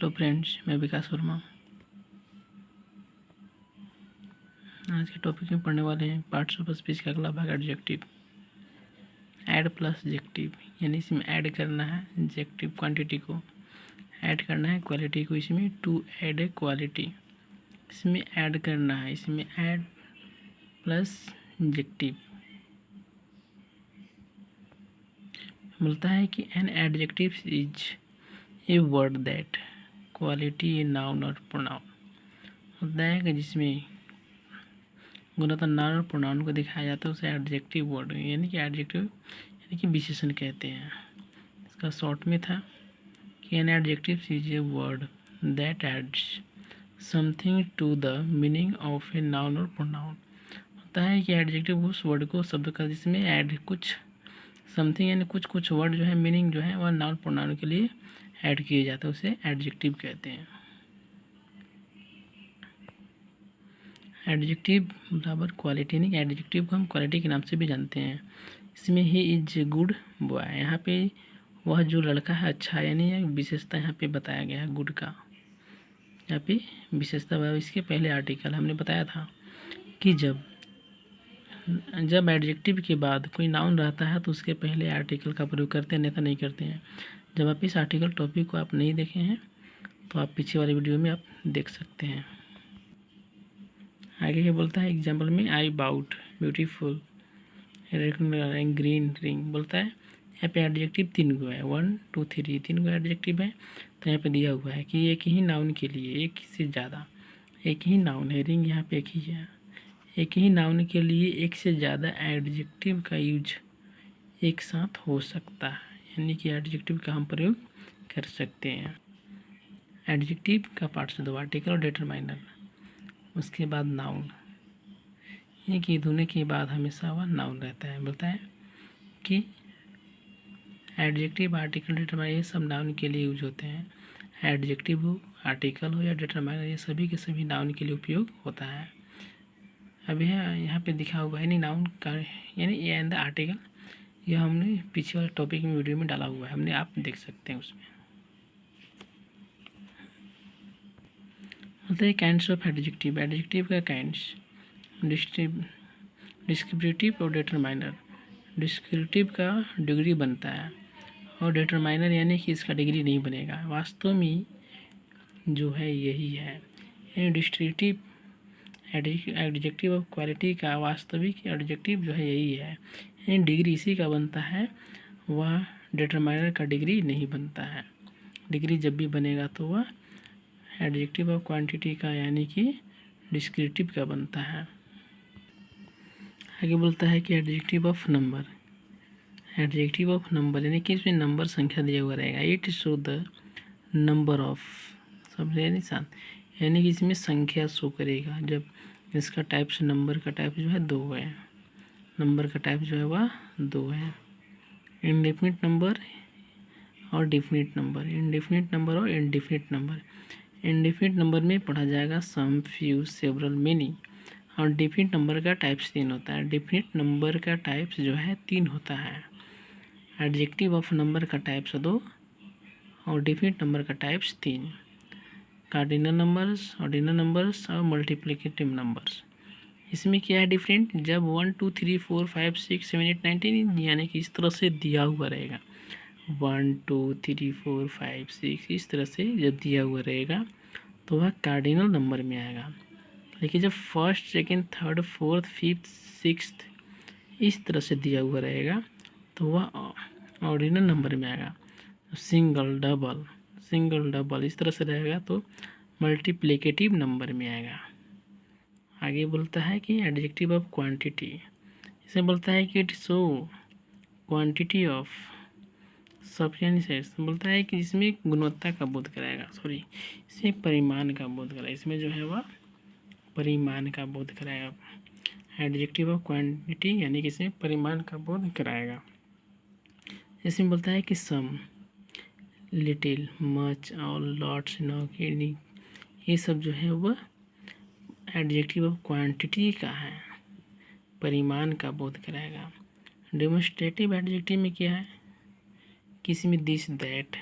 Hello friends, मैं विकास वर्मा। आज के टॉपिक में पढ़ने वाले हैं पार्ट्स ऑफ स्पीच का अगला भाग एडजेक्टिव। ऐड प्लस जेक्टिव, यानी इसमें ऐड करना है जेक्टिव क्वांटिटी को, ऐड करना है क्वालिटी को। इसमें टू ऐड ए क्वालिटी, इसमें ऐड करना है, इसमें ऐड प्लस जेक्टिव। बोलता है कि an adjective is a word that quality A noun और प्रोनाउन। होता है कि जिसमें गुणतः नाउन और प्रोनाउन को दिखाया जाता है उसे एडजेक्टिव वर्ड यानी कि विशेषण कहते हैं। इसका शॉर्ट में था कि an adjective is a word that adds something to the meaning of a noun और प्रोनाउन। होता है कि एडजेक्टिव उस वर्ड को शब्द का जिसमें ऐड कुछ समथिंग यानी कुछ वर्ड जो है मीनिंग जो है वह नाउन प्रोनाउन के लिए ऐड किए जाते हैं, उसे एडजेक्टिव कहते हैं। एडजेक्टिव बराबर क्वालिटी, नहीं एडजेक्टिव को हम क्वालिटी के नाम से भी जानते हैं। इसमें ही इज गुड बॉय, यहाँ पे वह जो लड़का है अच्छा है, यानी विशेषता यहाँ पे बताया गया है गुड का। यहाँ पे विशेषता इसके पहले आर्टिकल हमने बताया था कि जब एडजेक्टिव के बाद कोई नाउन रहता है तो उसके पहले आर्टिकल का प्रयोग करते हैं, अन्यथा नहीं करते हैं। जब आप इस आर्टिकल टॉपिक को आप नहीं देखे हैं तो आप पीछे वाली वीडियो में आप देख सकते हैं। आगे ये बोलता है एग्जाम्पल में I bought beautiful green ring. बोलता है यहाँ पे एडजेक्टिव 3 गो है, 1 2 3 3 गो एडजेक्टिव है। तो यहाँ पे दिया हुआ है कि एक ही नाउन के लिए एक से ज़्यादा, एक ही नाउन है, रिंग यहाँ पे एक ही है, एक ही नाउन के लिए एक से ज़्यादा एडजेक्टिव का यूज एक साथ हो सकता है, यानी कि एडजेक्टिव का हम प्रयोग कर सकते हैं। एडजेक्टिव का पार्ट से 2 आर्टिकल और डिटरमाइनर, उसके बाद नाउन, ये कि धोने के बाद हमेशा वह नाउन रहता है। बोलता है कि एडजेक्टिव आर्टिकल डिटरमाइनर ये सब नाउन के लिए यूज होते हैं। एडजेक्टिव हो, आर्टिकल हो या डिटरमाइनर, ये सभी के सभी नाउन के लिए उपयोग होता है। अब यहाँ पे दिखा हुआ है नहीं नाउन का, यानी ये एंड द आर्टिकल, यह हमने पीछे वाले टॉपिक में वीडियो में डाला हुआ है, हमने आप देख सकते हैं उसमें। बोलते हैं काइंड्स ऑफ एडजेक्टिव, एडजेक्टिव का काइंड्स डिस्क्रिप्टिव और डिटरमाइनर। डिस्क्रिप्टिव का डिग्री बनता है और डिटरमाइनर यानी कि इसका डिग्री नहीं बनेगा। वास्तव में जो है यही है, यानी डिस्क्रिप्टिव एडजेक्टिव ऑफ क्वालिटी का वास्तविक एडजेक्टिव जो है यही है, यानी डिग्री इसी का बनता है, वह डिटरमाइनर का डिग्री नहीं बनता है। डिग्री जब भी बनेगा तो वह एडजेक्टिव ऑफ क्वांटिटी का यानी कि डिस्क्रिप्टिव का बनता है। आगे बोलता है कि adjective of number, adjective of number यानी कि इसमें नंबर संख्या दिया हुआ रहेगा। It show the number of, सबसे निशान, यानी कि इसमें संख्या शो करेगा। जब इसका टाइप्स, नंबर का टाइप जो है 2 है, नंबर का टाइप जो है वह 2 है। इंडेफिनिट नंबर और डिफिनिट नंबर, इंडेफिनिट नंबर और इंडेफिनिट नंबर। इंडेफिनिट नंबर में पढ़ा जाएगा सम, फ्यू, सेवरल, मेनी। और डिफिनिट नंबर का टाइप्स 3 होता है। डिफिनिट नंबर का टाइप्स जो है 3 होता है। एडजेक्टिव ऑफ नंबर का टाइप्स 2 और डिफिनिट नंबर का types 3। Cardinal numbers, ordinal numbers और मल्टीप्लिकेटिव नंबर्स। इसमें क्या है डिफरेंट, जब 1 2 3 4 5 6 7 8 9 10 यानी कि इस तरह से दिया हुआ रहेगा, 1 2 3 4 5 6 इस तरह से जब दिया हुआ रहेगा तो वह कार्डिनल नंबर में आएगा। लेकिन जब first, second, third, fourth, fifth, sixth इस तरह से दिया हुआ रहेगा तो वह ऑर्डिनल नंबर में आएगा। सिंगल, डबल इस तरह से रहेगा तो मल्टीप्लिकेटिव नंबर में आएगा। आगे बोलता है कि एडजेक्टिव ऑफ क्वांटिटी, इसे बोलता है कि it show quantity of sufficient. बोलता है कि इसमें गुणवत्ता का बोध कराएगा, इसे परिमाण का बोध कराएगा, इसमें जो है वह परिमाण का बोध कराएगा। एडजेक्टिव ऑफ क्वांटिटी यानी कि इसमें परिमाण का बोध कराएगा। इसमें बोलता है कि सम, लिटिल, मच और लॉट्स, नॉट, ये सब जो है वह एडजेक्टिव ऑफ क्वांटिटी का है, परिमाण का बोध कराएगा। डेमोन्स्ट्रेटिव एडजेक्टिव में क्या है कि इसमें this, that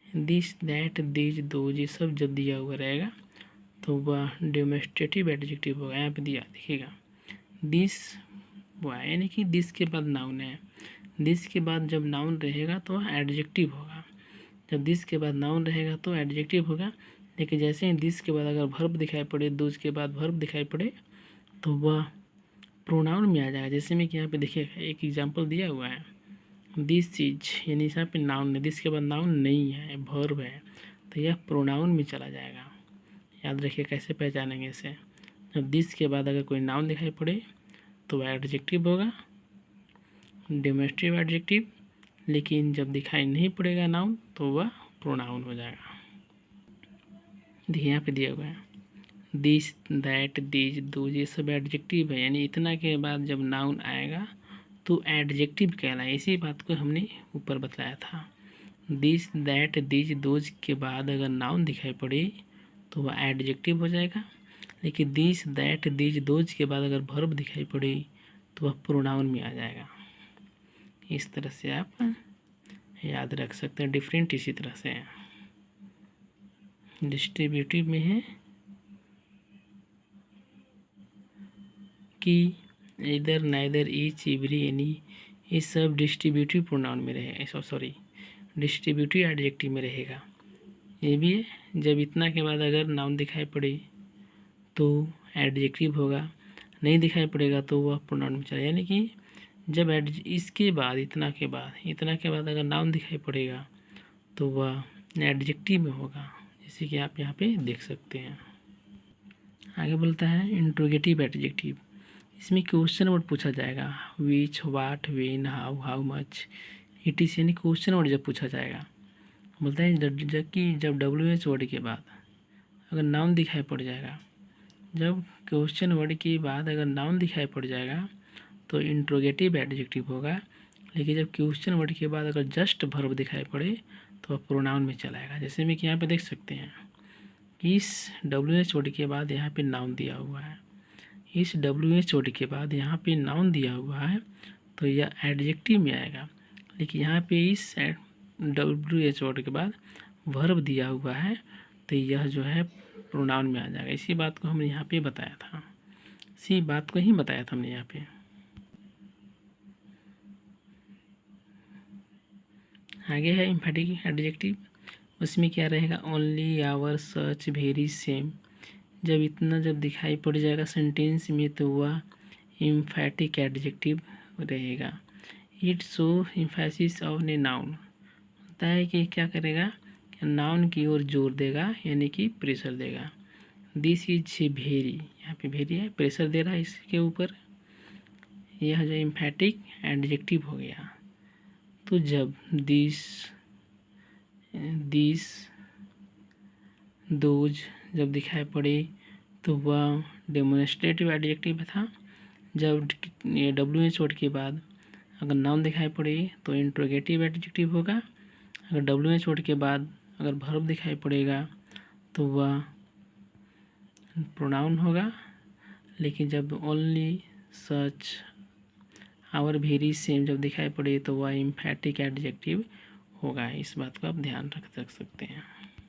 this that this those ये सब जब दिया हुआ रहेगा तो वह डेमोस्ट्रेटिव एडजेक्टिव होगा। यहाँ पे दिया देखिएगा दिस हुआ, यानी कि दिस के बाद नाउन है। दिस के बाद जब नाउन रहेगा तो एडजेक्टिव होगा। जब दिस के बाद नाउन रहेगा तो एडजेक्टिव होगा। लेकिन जैसे ही दिस के बाद अगर वर्ब दिखाई पड़े, दोज के बाद वर्ब दिखाई पड़े तो वह प्रोनाउन में आ जाएगा। जैसे में कि यहाँ पे देखिएगा एक एग्जांपल दिया हुआ है दिस चीज, यानी यहाँ पे नाउन है, दिस के बाद नाउन नहीं है, वर्ब है, तो यह प्रोनाउन में चला जाएगा। याद रखिए कैसे पहचानेंगे इसे। जब दिस के बाद अगर कोई नाउन दिखाई पड़े तो वह एडजेक्टिव होगा, डेमोस्ट्रेटिव एडजेक्टिव। लेकिन जब दिखाई नहीं पड़ेगा नाउन तो वह प्रोनाउन हो जाएगा। देखिए यहाँ पे दिया हुआ है दिस दैट दिस दोज ये सब एडजेक्टिव है, यानी इतना के बाद जब नाउन आएगा तो एडजेक्टिव कहलाए। इसी बात को हमने ऊपर बताया था। दिस दैट दिस दोज के बाद अगर नाउन दिखाई पड़े तो वह एडजेक्टिव हो जाएगा। लेकिन दिस दैट दिस दोज के बाद अगर वर्ब दिखाई पड़े तो वह प्रोनाउन में आ जाएगा। इस तरह से आप याद रख सकते हैं। डिफरेंट इसी तरह से है, डिस्ट्रीब्यूटिव में है कि इधर नाइदर ईच एवरी यानी ये सब डिस्ट्रीब्यूटिव प्रोनाउन में रहे, सॉरी डिस्ट्रीब्यूटिव एडजेक्टिव में रहेगा। ये भी है जब इतना के बाद अगर नाउन दिखाई पड़े तो एडजेक्टिव होगा, नहीं दिखाई पड़ेगा तो वह प्रोनाउन में चला। यानी कि जब इसके बाद इतना के बाद अगर नाउन दिखाई पड़ेगा तो वह एडजेक्टिव में होगा, जैसे कि आप यहाँ पे देख सकते हैं। आगे बोलता है इंट्रोगेटिव एडजेक्टिव। इसमें क्वेश्चन वर्ड पूछा जाएगा which, what, when, how much, it is, यानी क्वेश्चन वर्ड जब पूछा जाएगा। बोलता है जब WH वर्ड के बाद अगर नाउन दिखाई पड़ जाएगा, जब क्वेश्चन वर्ड के बाद अगर नाउन दिखाई पड़ जाएगा तो इंट्रोगेटिव एडजेक्टिव होगा। लेकिन जब क्वेश्चन वर्ड के बाद अगर जस्ट वर्ब दिखाई पड़े तो वह प्रोनाउन में चलाएगा। जैसे में कि यहाँ पे देख सकते हैं इस WH वर्ड के बाद यहाँ पे नाउन दिया हुआ है, इस WH वर्ड के बाद यहाँ पे नाउन दिया हुआ है तो यह एडजेक्टिव में आएगा। लेकिन यहाँ पे इस WH वर्ड के बाद वर्ब दिया हुआ है तो यह जो है प्रोनाउन में आ जाएगा। इसी बात को हमने यहाँ पे बताया था, इसी बात को ही बताया था हमने यहाँ पे। आगे है एम्फैटिक एडजेक्टिव। उसमें क्या रहेगा only, our, such, very, same. जब इतना जब दिखाई पड़ जाएगा सेंटेंस में तो वह एम्फैटिक एडजेक्टिव रहेगा। It show emphasis of a noun, होता है कि क्या करेगा नाउन की ओर जोर देगा, यानी कि प्रेशर देगा। दिस इज वेरी, यहाँ पे वेरी है, प्रेशर दे रहा है इसके ऊपर, यह जो एम्फैटिक एडजेक्टिव हो गया। तो जब दिस दोज जब दिखाई पड़े तो वह डेमोन्स्ट्रेटिव एडजेक्टिव था। जब WH वर्ड के बाद अगर नाउन दिखाई पड़े तो इंट्रोगेटिव एडजेक्टिव होगा। अगर WH वर्ड के बाद अगर वर्ब दिखाई पड़ेगा तो वह प्रोनाउन होगा। लेकिन जब only, such, our, very, same जब दिखाई पड़े तो वह एम्फैटिक एडजेक्टिव होगा। इस बात को आप ध्यान रख सकते हैं।